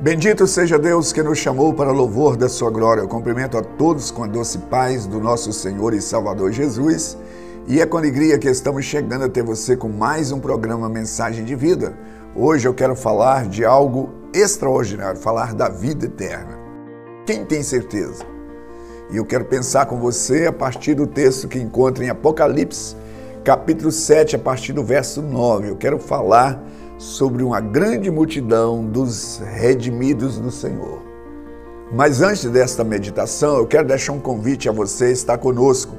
Bendito seja Deus que nos chamou para louvor da sua glória. Eu cumprimento a todos com a doce paz do nosso Senhor e Salvador Jesus. E é com alegria que estamos chegando até você com mais um programa Mensagem de Vida. Hoje eu quero falar de algo extraordinário, falar da vida eterna. Quem tem certeza? E eu quero pensar com você a partir do texto que encontra em Apocalipse, capítulo 7, a partir do verso 9. Eu quero falar sobre uma grande multidão dos redimidos do Senhor. Mas antes desta meditação, eu quero deixar um convite a você estar conosco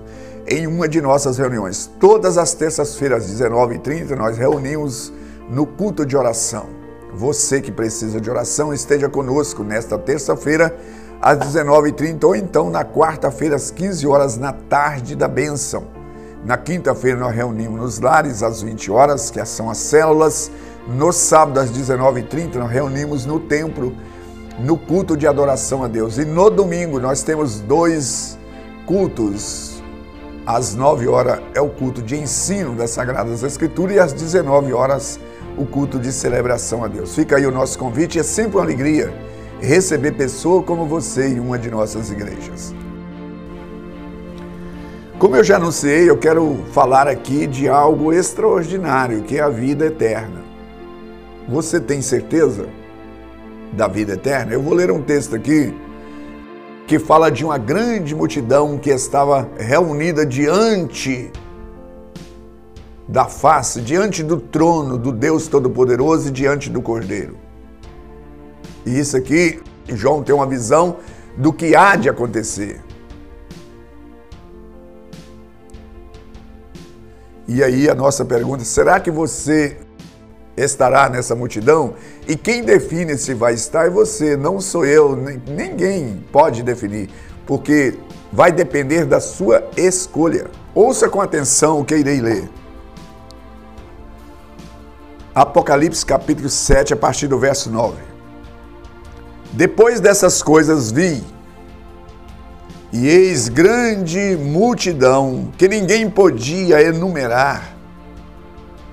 em uma de nossas reuniões. Todas as terças-feiras, às 19h30, nós reunimos no culto de oração. Você que precisa de oração, esteja conosco nesta terça-feira, às 19h30, ou então na quarta-feira, às 15 horas, na tarde da bênção. Na quinta-feira, nós reunimos nos lares, às 20 horas, que são as células. No sábado, às 19h30, nós reunimos no templo, no culto de adoração a Deus. E no domingo, nós temos dois cultos. Às 9 horas é o culto de ensino das Sagradas Escrituras e às 19 horas o culto de celebração a Deus. Fica aí o nosso convite, é sempre uma alegria receber pessoa como você em uma de nossas igrejas. Como eu já anunciei, eu quero falar aqui de algo extraordinário, que é a vida eterna. Você tem certeza da vida eterna? Eu vou ler um texto aqui que fala de uma grande multidão que estava reunida diante da face, diante do trono do Deus Todo-Poderoso e diante do Cordeiro. E isso aqui, João tem uma visão do que há de acontecer. E aí a nossa pergunta, será que você estará nessa multidão? E quem define se vai estar é você, não sou eu, ninguém pode definir, porque vai depender da sua escolha. Ouça com atenção o que irei ler. Apocalipse capítulo 7, a partir do verso 9. Depois dessas coisas vi, e eis grande multidão, que ninguém podia enumerar,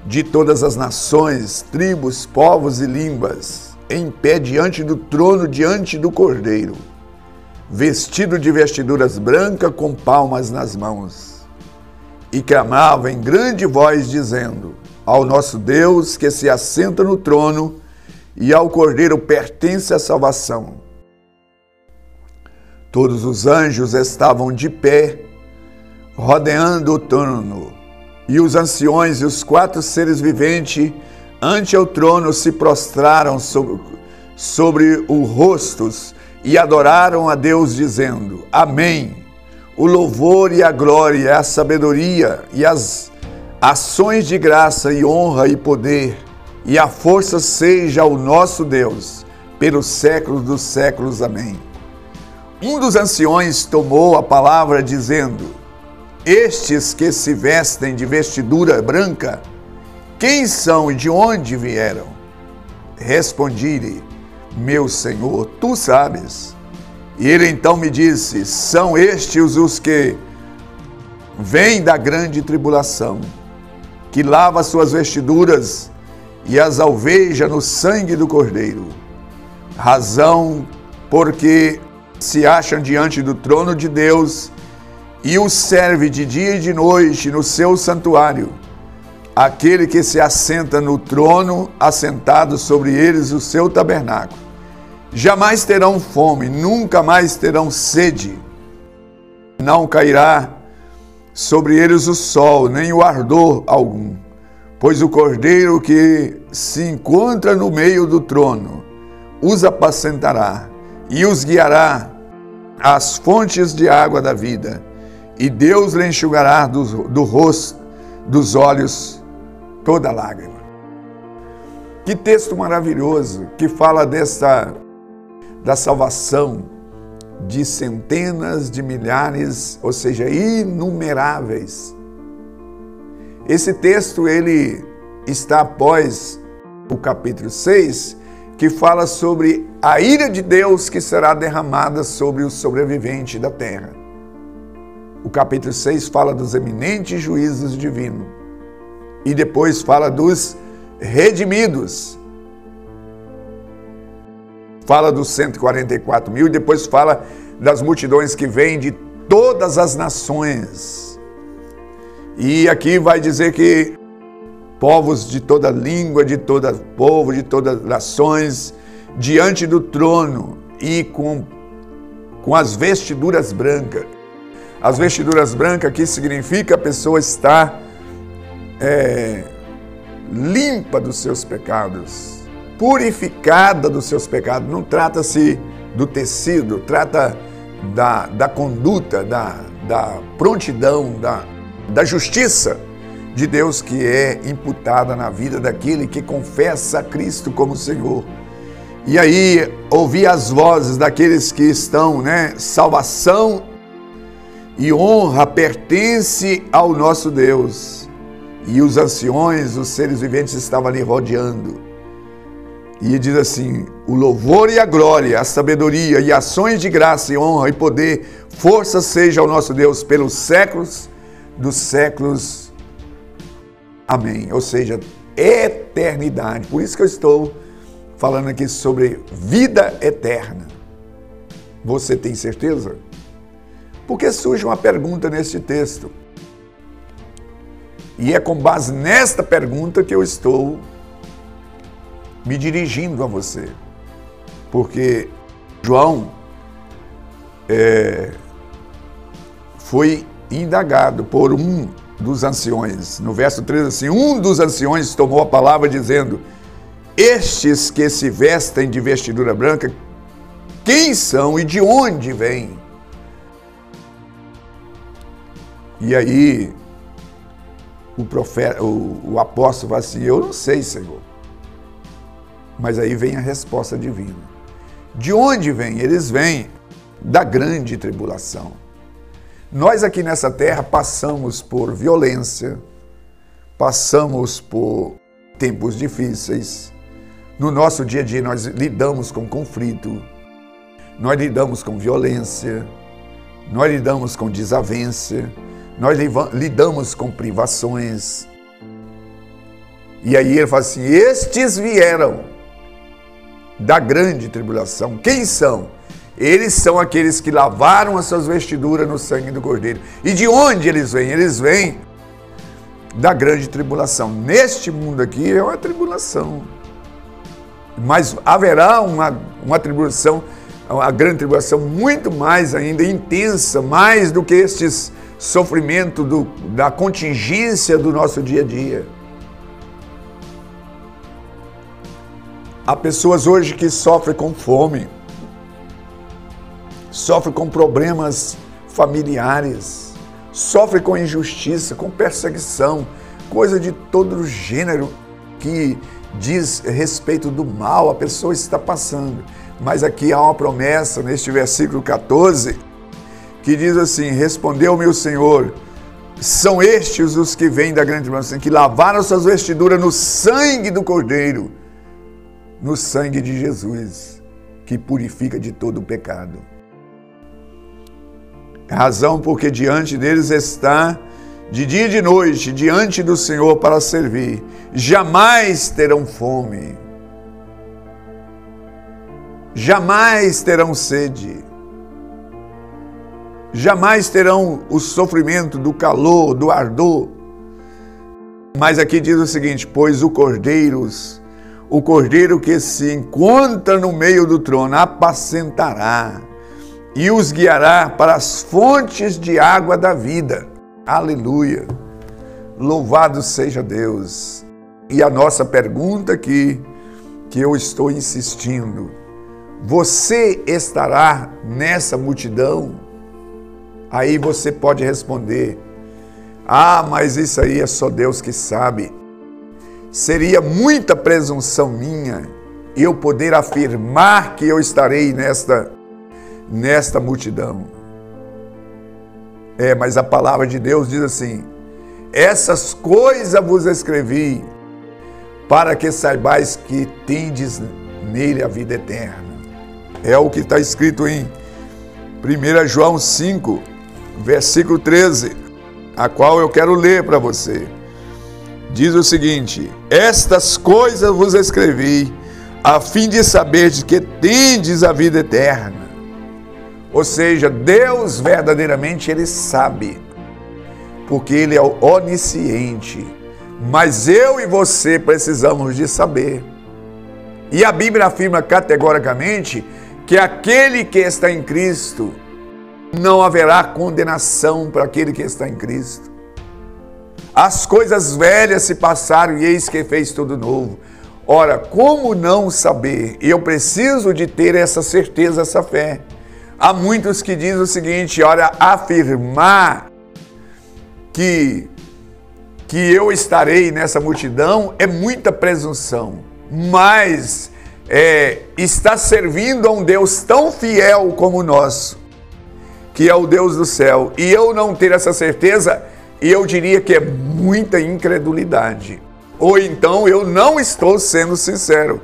de todas as nações, tribos, povos e línguas, em pé diante do trono, diante do Cordeiro, vestido de vestiduras brancas, com palmas nas mãos, e clamava em grande voz, dizendo: ao nosso Deus que se assenta no trono, e ao Cordeiro pertence a salvação. Todos os anjos estavam de pé, rodeando o trono, e os anciões e os 4 seres viventes ante o trono se prostraram sobre os rostos e adoraram a Deus, dizendo: Amém. O louvor e a glória, a sabedoria e as ações de graça e honra e poder e a força seja ao nosso Deus, pelos séculos dos séculos. Amém. Um dos anciões tomou a palavra, dizendo: estes que se vestem de vestidura branca, quem são e de onde vieram? Respondi-lhe: meu Senhor, tu sabes. E ele então me disse: são estes os que vêm da grande tribulação, que lava suas vestiduras e as alveja no sangue do Cordeiro. Razão porque se acham diante do trono de Deus e o serve de dia e de noite no seu santuário. Aquele que se assenta no trono, assentado sobre eles o seu tabernáculo. Jamais terão fome, nunca mais terão sede. Não cairá sobre eles o sol, nem o ardor algum. Pois o Cordeiro que se encontra no meio do trono os apacentará e os guiará às fontes de água da vida. E Deus lhe enxugará do rosto, dos olhos, toda lágrima. Que texto maravilhoso que fala da salvação de centenas de milhares, ou seja, inumeráveis. Esse texto ele está após o capítulo 6, que fala sobre a ira de Deus que será derramada sobre os sobreviventes da terra. O capítulo 6 fala dos eminentes juízos divinos. E depois fala dos redimidos. fala dos 144 mil e depois fala das multidões que vêm de todas as nações. E aqui vai dizer que povos de toda língua, de todo povo, de todas nações, diante do trono e com as vestiduras brancas. As vestiduras brancas aqui significa a pessoa estar limpa dos seus pecados, purificada dos seus pecados. Não trata-se do tecido, trata da conduta, da prontidão, da justiça de Deus que é imputada na vida daquele que confessa a Cristo como Senhor. E aí, ouvir as vozes daqueles que estão, salvação e honra pertence ao nosso Deus. E os anciões, os seres viventes estavam ali rodeando. E diz assim: o louvor e a glória, a sabedoria e ações de graça e honra e poder, força seja ao nosso Deus pelos séculos dos séculos. Amém. Ou seja, eternidade. Por isso que eu estou falando aqui sobre vida eterna. Você tem certeza? Porque surge uma pergunta neste texto. E é com base nesta pergunta que eu estou me dirigindo a você. Porque João foi indagado por um dos anciões. No verso 13, assim, um dos anciões tomou a palavra dizendo: estes que se vestem de vestidura branca, quem são e de onde vêm? E aí o apóstolo fala assim: eu não sei, Senhor. Mas aí vem a resposta divina. De onde vêm? Eles vêm da grande tribulação. Nós aqui nessa terra passamos por violência, passamos por tempos difíceis. No nosso dia a dia nós lidamos com conflito, nós lidamos com violência, nós lidamos com desavença, nós lidamos com privações. E aí ele fala assim: estes vieram da grande tribulação. Quem são? Eles são aqueles que lavaram as suas vestiduras no sangue do Cordeiro. E de onde eles vêm? Eles vêm da grande tribulação. Neste mundo aqui é uma tribulação. Mas haverá uma tribulação, uma grande tribulação muito mais ainda intensa, mais do que estes sofrimentos da contingência do nosso dia a dia. Há pessoas hoje que sofrem com fome, sofrem com problemas familiares, sofrem com injustiça, com perseguição, coisa de todo gênero que diz respeito do mal, a pessoa está passando. Mas aqui há uma promessa, neste versículo 14, que diz assim: respondeu-me o Senhor, são estes os que vêm da grande tribulação, que lavaram suas vestiduras no sangue do Cordeiro, no sangue de Jesus, que purifica de todo o pecado. Razão porque diante deles está de dia e de noite, diante do Senhor para servir. Jamais terão fome, jamais terão sede, jamais terão o sofrimento do calor, do ardor. Mas aqui diz o seguinte: pois o Cordeiro que se encontra no meio do trono apacentará e os guiará para as fontes de água da vida. Aleluia! Louvado seja Deus! E a nossa pergunta aqui, que eu estou insistindo: você estará nessa multidão? Aí você pode responder: ah, mas isso aí é só Deus que sabe. Seria muita presunção minha eu poder afirmar que eu estarei nesta multidão. Mas a palavra de Deus diz assim: essas coisas vos escrevi para que saibais que tendes nele a vida eterna. É o que está escrito em 1 João 5, versículo 13, a qual eu quero ler para você. Diz o seguinte: estas coisas vos escrevi a fim de saberdes que tendes a vida eterna. Ou seja, Deus verdadeiramente Ele sabe, porque Ele é onisciente. Mas eu e você precisamos de saber. E a Bíblia afirma categoricamente que aquele que está em Cristo, não haverá condenação para aquele que está em Cristo. As coisas velhas se passaram e eis que fez tudo novo. Ora, como não saber? Eu preciso de ter essa certeza, essa fé. Há muitos que dizem o seguinte: olha, afirmar que eu estarei nessa multidão é muita presunção, mas está servindo a um Deus tão fiel como o nosso, que é o Deus do céu, e eu não ter essa certeza, eu diria que é muita incredulidade. Ou então eu não estou sendo sincero,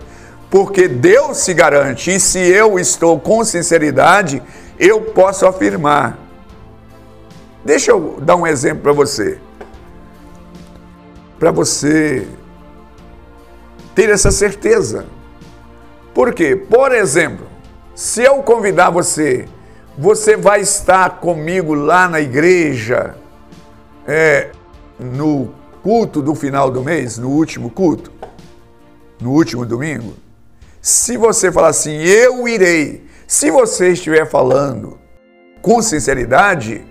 porque Deus se garante, e se eu estou com sinceridade, eu posso afirmar. Deixa eu dar um exemplo para você ter essa certeza. Por quê? Por exemplo, se eu convidar você, você vai estar comigo lá na igreja, no culto do final do mês, no último culto, no último domingo? Se você falar assim, eu irei, se você estiver falando com sinceridade,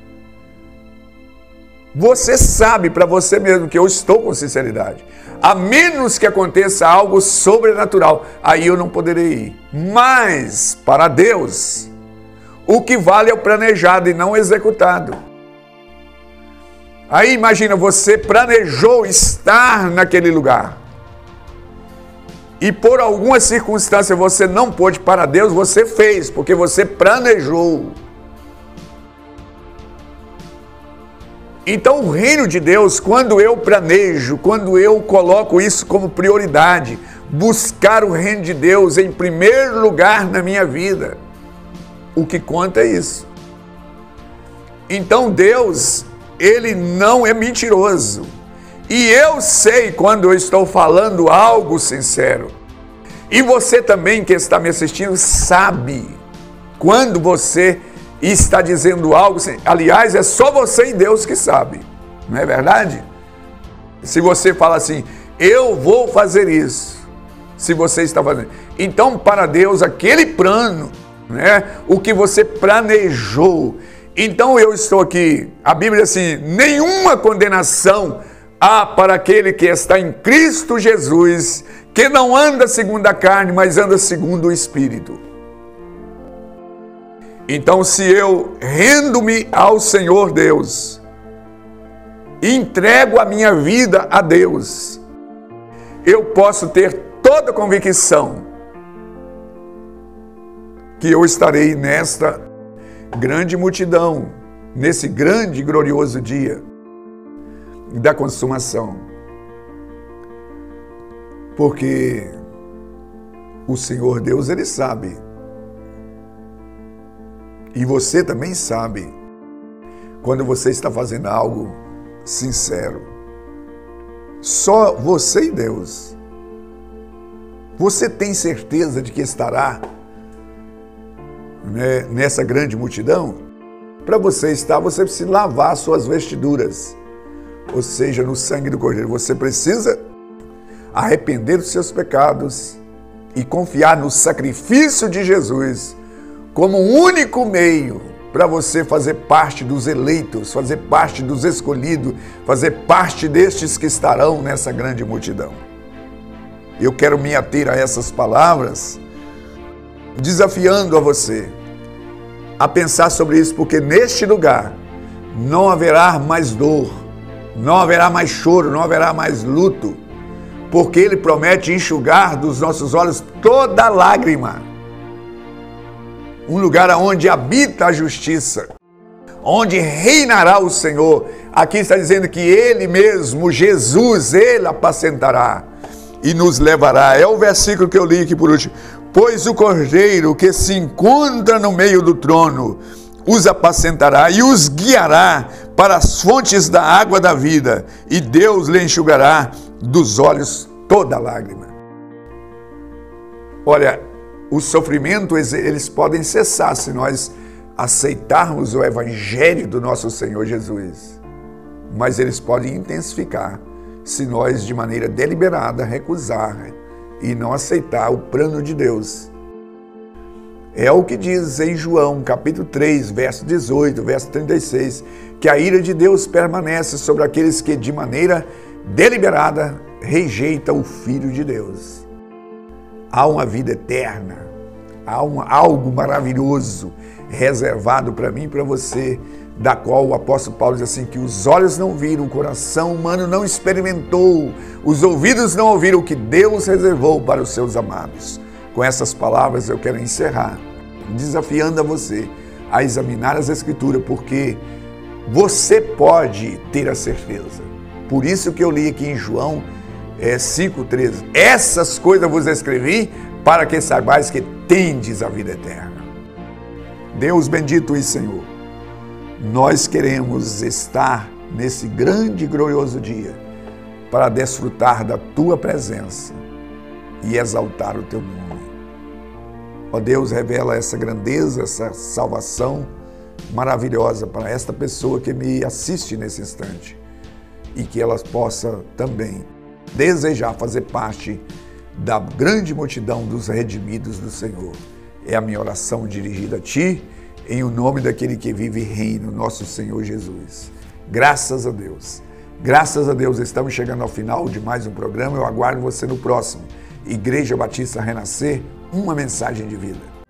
você sabe para você mesmo que eu estou com sinceridade. A menos que aconteça algo sobrenatural, aí eu não poderei ir. Mas, para Deus, o que vale é o planejado e não o executado. Aí imagina, você planejou estar naquele lugar. E por alguma circunstância você não pôde, para Deus você fez, porque você planejou. Então o reino de Deus, quando eu planejo, quando eu coloco isso como prioridade, buscar o reino de Deus em primeiro lugar na minha vida, o que conta é isso. Então Deus, Ele não é mentiroso. E eu sei quando eu estou falando algo sincero. E você também que está me assistindo sabe quando você está dizendo algo, aliás, é só você e Deus que sabe, não é verdade? Se você fala assim, eu vou fazer isso, se você está fazendo, então para Deus aquele plano, né, o que você planejou, então eu estou aqui, a Bíblia diz assim, nenhuma condenação há para aquele que está em Cristo Jesus, que não anda segundo a carne, mas anda segundo o Espírito. Então, se eu rendo-me ao Senhor Deus, entrego a minha vida a Deus, eu posso ter toda a convicção que eu estarei nesta grande multidão, nesse grande e glorioso dia da consumação. Porque o Senhor Deus, Ele sabe. E você também sabe quando você está fazendo algo sincero. Só você e Deus. Você tem certeza de que estará, né, nessa grande multidão? Para você estar, você precisa lavar suas vestiduras, ou seja, no sangue do Cordeiro. Você precisa arrepender dos seus pecados e confiar no sacrifício de Jesus como um único meio para você fazer parte dos eleitos, fazer parte dos escolhidos, fazer parte destes que estarão nessa grande multidão. Eu quero me ater a essas palavras, desafiando a você a pensar sobre isso, porque neste lugar não haverá mais dor, não haverá mais choro, não haverá mais luto, porque Ele promete enxugar dos nossos olhos toda lágrima. Um lugar onde habita a justiça, onde reinará o Senhor. Aqui está dizendo que Ele mesmo, Jesus, Ele apacentará e nos levará. É o versículo que eu li aqui por último. Pois o Cordeiro que se encontra no meio do trono os apacentará e os guiará para as fontes da água da vida, e Deus lhe enxugará dos olhos toda lágrima. Olha, os sofrimentos, eles podem cessar se nós aceitarmos o Evangelho do nosso Senhor Jesus. Mas eles podem intensificar se nós, de maneira deliberada, recusar e não aceitar o plano de Deus. É o que diz em João, capítulo 3, verso 18, verso 36, que a ira de Deus permanece sobre aqueles que, de maneira deliberada, rejeitam o Filho de Deus. Há uma vida eterna, há algo maravilhoso reservado para mim e para você, da qual o apóstolo Paulo diz assim, que os olhos não viram, o coração humano não experimentou, os ouvidos não ouviram o que Deus reservou para os seus amados. Com essas palavras eu quero encerrar, desafiando a você a examinar as Escrituras, porque você pode ter a certeza. Por isso que eu li aqui em João 5,13. Essas coisas vos escrevi para que saibais que tendes a vida eterna. Deus bendito e Senhor, nós queremos estar nesse grande e glorioso dia para desfrutar da Tua presença e exaltar o Teu nome. Ó Deus, revela essa grandeza, essa salvação maravilhosa para esta pessoa que me assiste nesse instante e que ela possa também desejar fazer parte da grande multidão dos redimidos do Senhor. É a minha oração dirigida a Ti, em o nome daquele que vive e reina, nosso Senhor Jesus. Graças a Deus. Graças a Deus, estamos chegando ao final de mais um programa. Eu aguardo você no próximo. Igreja Batista Renascer, uma mensagem de vida.